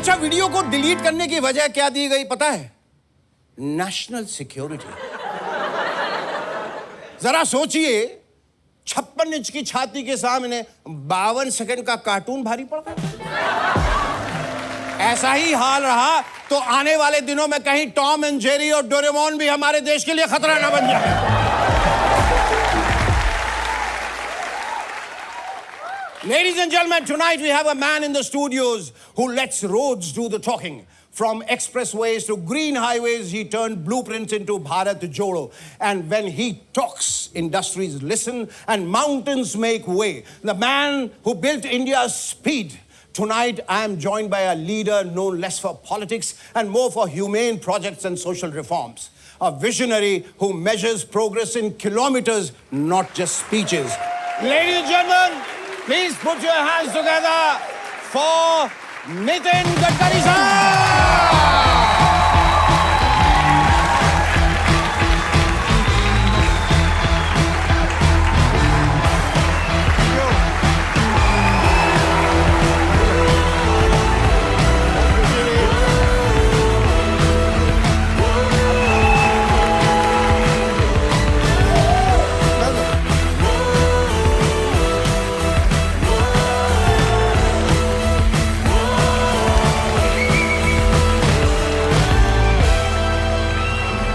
अच्छा, वीडियो को डिलीट करने की वजह क्या दी गई पता है? National security. जरा सोचिए, 56 इंच की छाती के सामने 52 सेकंड का कार्टून भारी पड़ गया। ऐसा ही हाल रहा तो आने वाले दिनों में कहीं टॉम एंड जेरी और डोरेमोन भी हमारे देश के लिए खतरा न बन जाए। Ladies and gentlemen, tonight we have a man in the studios who lets roads do the talking. From expressways to green highways, he turned blueprints into Bharat Jodo. And when he talks, industries listen and mountains make way. The man who built India's speed. Tonight, I am joined by a leader known less for politics and more for humane projects and social reforms. A visionary who measures progress in kilometers, not just speeches. Ladies and gentlemen, please put your hands together for Nitin Gadkari sir.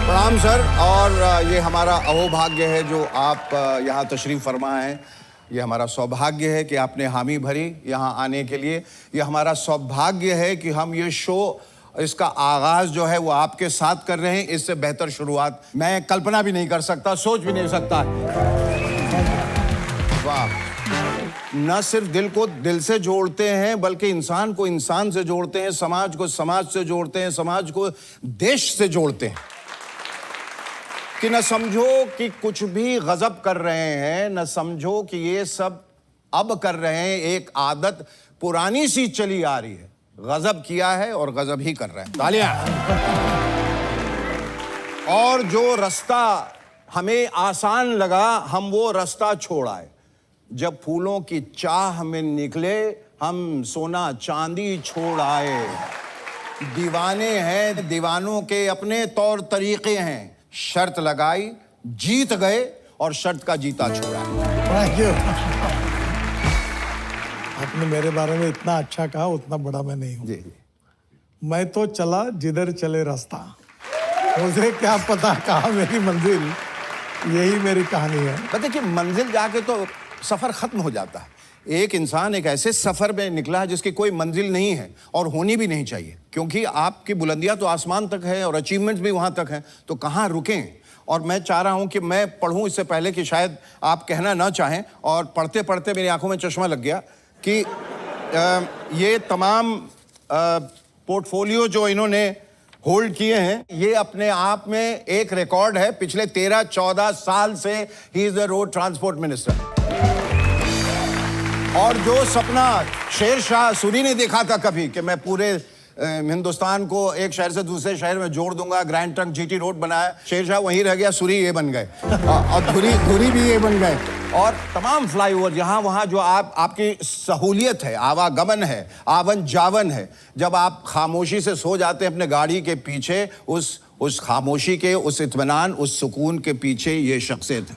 प्रणाम sir. और ये हमारा अहोभाग्य है जो आप यहाँ तशरीफ फरमा हैं। ये हमारा सौभाग्य है कि आपने हामी भरी यहाँ आने के लिए। ये हमारा सौभाग्य है कि हम ये शो, इसका आगाज जो है वो आपके साथ कर रहे हैं। इससे बेहतर शुरुआत मैं कल्पना भी नहीं कर सकता, सोच भी नहीं सकता। वाह, न सिर्फ दिल को दिल से जोड़ते हैं बल्कि इंसान को इंसान से जोड़ते हैं, समाज को समाज से जोड़ते हैं, समाज को देश से जोड़ते हैं। कि न समझो कि कुछ भी गजब कर रहे हैं, न समझो कि ये सब अब कर रहे हैं। एक आदत पुरानी सी चली आ रही है, गजब किया है और गजब ही कर रहे हैं। तालियां। और जो रास्ता हमें आसान लगा, हम वो रास्ता छोड़ आए। जब फूलों की चाह में निकले, हम सोना चांदी छोड़ आए। दीवाने हैं, दीवानों के अपने तौर तरीके हैं। शर्त लगाई, जीत गए और शर्त का जीता छोड़ा। Thank you. आपने मेरे बारे में इतना अच्छा कहा, उतना बड़ा मैं नहीं हूँ। जी जी। मैं तो चला जिधर चले रास्ता, मुझे क्या पता कहाँ मेरी मंजिल। यही मेरी कहानी है। पता कि मंजिल जाके तो सफर खत्म हो जाता है। एक इंसान एक ऐसे सफर में निकला है जिसकी कोई मंजिल नहीं है और होनी भी नहीं चाहिए, क्योंकि आपकी बुलंदियां तो आसमान तक है और अचीवमेंट्स भी वहां तक हैं, तो कहाँ रुकें। और मैं चाह रहा हूं कि मैं पढ़ूं इससे पहले कि शायद आप कहना ना चाहें, और पढ़ते पढ़ते मेरी आंखों में चश्मा लग गया कि ये तमाम पोर्टफोलियो जो इन्होंने होल्ड किए हैं, ये अपने आप में एक रिकॉर्ड है। पिछले 13-14 साल से he is the road transport minister. और जो सपना शेर शाह सूरी ने देखा था कभी कि मैं पूरे हिंदुस्तान को एक शहर से दूसरे शहर में जोड़ दूंगा, ग्रैंड ट्रंक जीटी रोड बनाया, शेर शाह वहीं रह गया, सूरी ये बन गए और धुरी भी ये बन गए। और तमाम फ्लाईओवर जहां वहां जो आपकी सहूलियत है, आवागमन है, आवन जावन है। जब आप खामोशी से सो जाते हैं अपने गाड़ी के पीछे, उस खामोशी के, उस इत्मीनान, उस सुकून के पीछे ये शख्सियत है।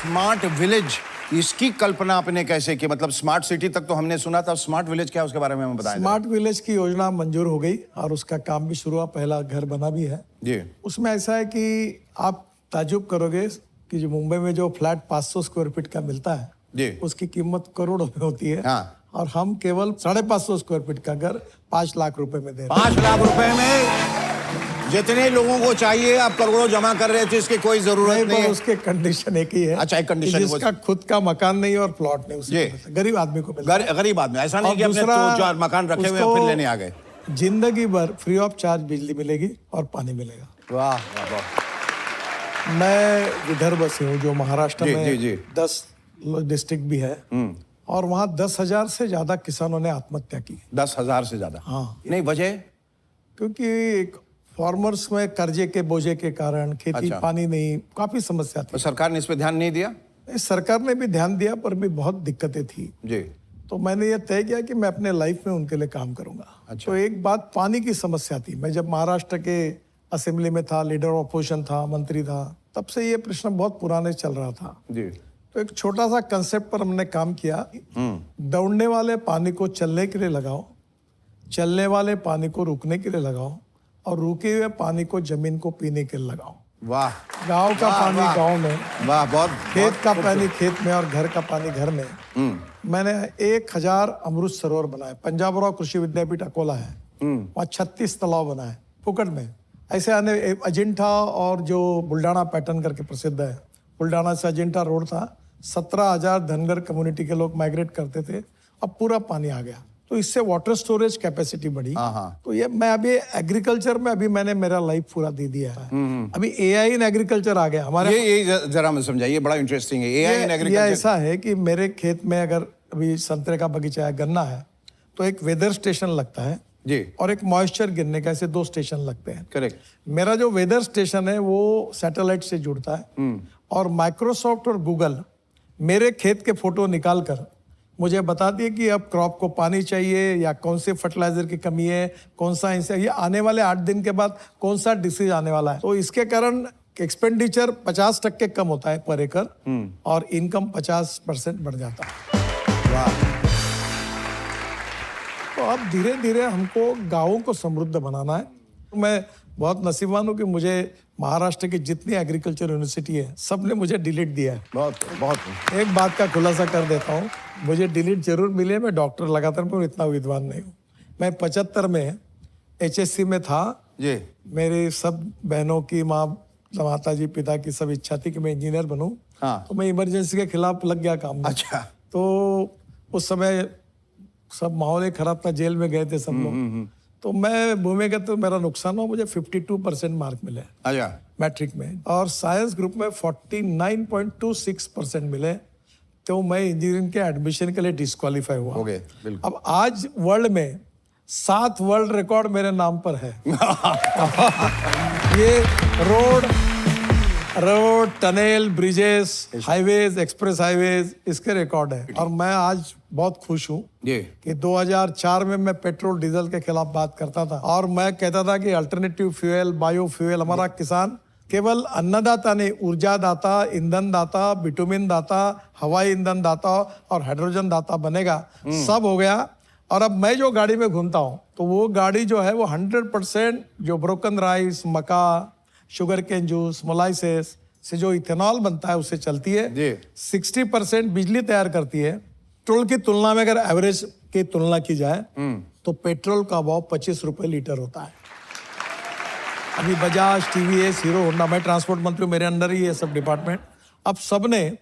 स्मार्ट विलेज, इसकी कल्पना आपने कैसे की? मतलब स्मार्ट सिटी तक तो हमने सुना था, स्मार्ट विलेज क्या है उसके बारे में हमें बताएं। स्मार्ट विलेज की योजना मंजूर हो गई और उसका काम भी शुरू हुआ, पहला घर बना भी है जी। उसमें ऐसा है कि आप ताजुब करोगे कि जो मुंबई में जो फ्लैट 500 स्क्वायर फीट का मिलता है जी, उसकी कीमत करोड़ों में होती है। हाँ। और हम केवल 550 स्क्वायर फीट का घर 5 लाख रुपए में दे रहे हैं। 5 लाख रुपए में जितने लोगों को चाहिए आप करोड़ों जमा कर रहे थे, इसकी कोई जरूरत नहीं है। उसके कंडीशन एक ही है। अच्छा, एक कंडीशन, जिसका खुद का मकान नहीं और प्लॉट नहीं, उसे गरीब आदमी को मिलता है। गरीब आदमी, ऐसा नहीं कि अपने 2-4 मकान रखे हुए फिर लेने आ गए। जिंदगी भर फ्री ऑफ चार्ज बिजली मिलेगी और पानी मिलेगा। वाह वाह वाह। मैं विदर्भ से हूँ जो महाराष्ट्र में जी। 10 डिस्ट्रिक्ट भी है और वहाँ 10,000 से ज्यादा किसानों ने आत्महत्या की। 10,000 से ज्यादा? हाँ। नहीं, वजह? क्योंकि फार्मर्स में कर्जे के बोझे के कारण खेती, अच्छा। पानी नहीं, काफी समस्या थी। सरकार ने इस पे ध्यान नहीं दिया? सरकार ने भी ध्यान दिया पर भी बहुत दिक्कतें थी। जी। तो मैंने ये तय किया कि मैं अपने लाइफ में उनके लिए काम करूंगा। अच्छा। तो एक बात पानी की समस्या थी। मैं जब महाराष्ट्र के असेंबली में था, लीडर ऑफ अपोजिशन था, मंत्री था, तब से ये प्रश्न बहुत पुराने चल रहा था। जी। तो एक छोटा सा कंसेप्ट पर हमने काम किया। दौड़ने वाले पानी को चलने के लिए लगाओ, चलने वाले पानी को रुकने के लिए लगाओ, और रुके हुए पानी को जमीन को पीने के लिए लगाओ। वाह गांव का वाह, पानी वाह। गांव में, वाह, बहुत खेत का पानी खेत में, और घर का पानी घर में। मैंने 1000 अमृत सरोवर बनाए। पंजाबराव कृषि विद्यापीठ अकोला है, वहाँ 36 तालाब बनाए फुकट में। ऐसे आने अजिंठा और जो बुल्डाना पैटर्न करके प्रसिद्ध है, बुल्डाना से अजिंठा रोड था, 17,000 धनगर कम्युनिटी के लोग माइग्रेट करते थे। अब पूरा पानी आ गया, तो इससे वाटर स्टोरेज कैपेसिटी बढ़ी। तो ये मैं अभी एग्रीकल्चर में अभी मैंने मेरा लाइफ पूरा दे दिया है। अभी एआई इन एग्रीकल्चर आ गया हमारे। ये जरा मैं समझाइए, बड़ा इंटरेस्टिंग है एआई इन ये एग्रीकल्चर। ऐसा है कि मेरे खेत में अगर अभी संतरे का बगीचा है, गन्ना है, तो एक वेदर स्टेशन लगता है जी, और एक मॉइस्चर गिरने का, ऐसे 2 स्टेशन लगते हैं। करेक्ट। मेरा जो वेदर स्टेशन है वो सैटेलाइट से जुड़ता है, और माइक्रोसॉफ्ट और गूगल मेरे खेत के फोटो निकाल कर मुझे बताती है कि अब क्रॉप को पानी चाहिए, या कौन से फर्टिलाइजर की कमी है, कौन सा इनसे ये आने वाले 8 दिन के बाद कौन सा डिसीज आने वाला है। तो इसके कारण एक्सपेंडिचर 50% कम होता है पर एकड़, और इनकम 50% बढ़ जाता है। तो अब धीरे धीरे हमको गाँवों को समृद्ध बनाना है। मैं बहुत नसीबवान हूँ कि मुझे महाराष्ट्र की जितनी एग्रीकल्चर यूनिवर्सिटी है, सब ने मुझे डिलीट दिया है। बहुत एक बात का खुलासा कर देता हूँ, मुझे डिलीट जरूर मिले, मैं डॉक्टर लगातार पर इतना विद्वान नहीं हूँ। मैं 75 में HSC में था जी। मेरी सब बहनों की, माता जी पिता की सब इच्छा थी कि मैं इंजीनियर बनूं। हाँ। तो मैं इमरजेंसी के खिलाफ लग गया काम में। अच्छा। तो उस समय सब माहौल ही खराब था, जेल में गए थे सब लोग। तो मैं भूमिगत तो मेरा नुकसान हुआ, मुझे 52% मार्क मिले अच्छा। मैट्रिक में, और साइंस ग्रुप में 49.26% मिले। तो मैं इंजीनियरिंग के एडमिशन के लिए डिस्क्वालीफाई हुआ। हो गए, बिल्कुल। अब आज वर्ल्ड में 7 वर्ल्ड रिकॉर्ड मेरे नाम पर है। ये road, tunnel, bridges, highways, express highways, इसके रिकॉर्ड है। और मैं आज बहुत खुश हूँ कि 2004 में मैं पेट्रोल डीजल के खिलाफ बात करता था, और मैं कहता था कि अल्टरनेटिव फ्यूल, बायो फ्यूल, हमारा किसान केवल अन्नदाता नहीं, ऊर्जा दाता, ईंधन दाता, बिटुमिन दाता, हवाई ईंधन दाता और हाइड्रोजन दाता बनेगा। सब हो गया। और अब मैं जो गाड़ी में घूमता हूँ, तो वो गाड़ी जो है वो 100% जो ब्रोकन राइस, मक्का, शुगर केन जूस, मोलाइसेस से जो इथेनॉल बनता है उससे चलती है। 60% बिजली तैयार करती है। पेट्रोल की तुलना में अगर एवरेज की तुलना की जाए तो पेट्रोल का भाव 25 रुपए लीटर होता है। अभी बजाज, टीवीएस, हीरो होंडा, मैं ट्रांसपोर्ट मंत्री, मेरे अंडर ही है सब डिपार्टमेंट, अब सबने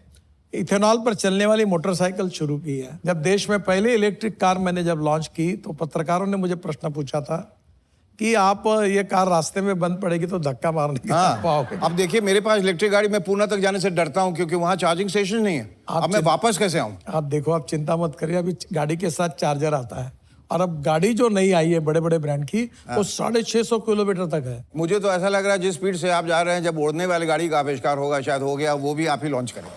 इथेनॉल पर चलने वाली मोटरसाइकिल शुरू की है। जब देश में पहले इलेक्ट्रिक कार मैंने जब लॉन्च की, तो पत्रकारों ने मुझे प्रश्न पूछा था कि आप ये कार रास्ते में बंद पड़ेगी तो धक्का मारने की पाओगे। अब देखिए, मेरे पास इलेक्ट्रिक गाड़ी, मैं पूना तक जाने से डरता हूँ क्योंकि वहाँ चार्जिंग स्टेशन नहीं है। अब मैं वापस कैसे आऊँ? आप देखो, आप चिंता मत करिए, अभी गाड़ी के साथ चार्जर आता है। और अब गाड़ी जो नई आई है बड़े बड़े ब्रांड की, वो 650 किलोमीटर तक है। मुझे तो ऐसा लग रहा है जिस स्पीड से आप जा रहे हैं, जब उड़ने वाली गाड़ी का आविष्कार होगा, शायद हो गया, वो भी आप ही लॉन्च करें।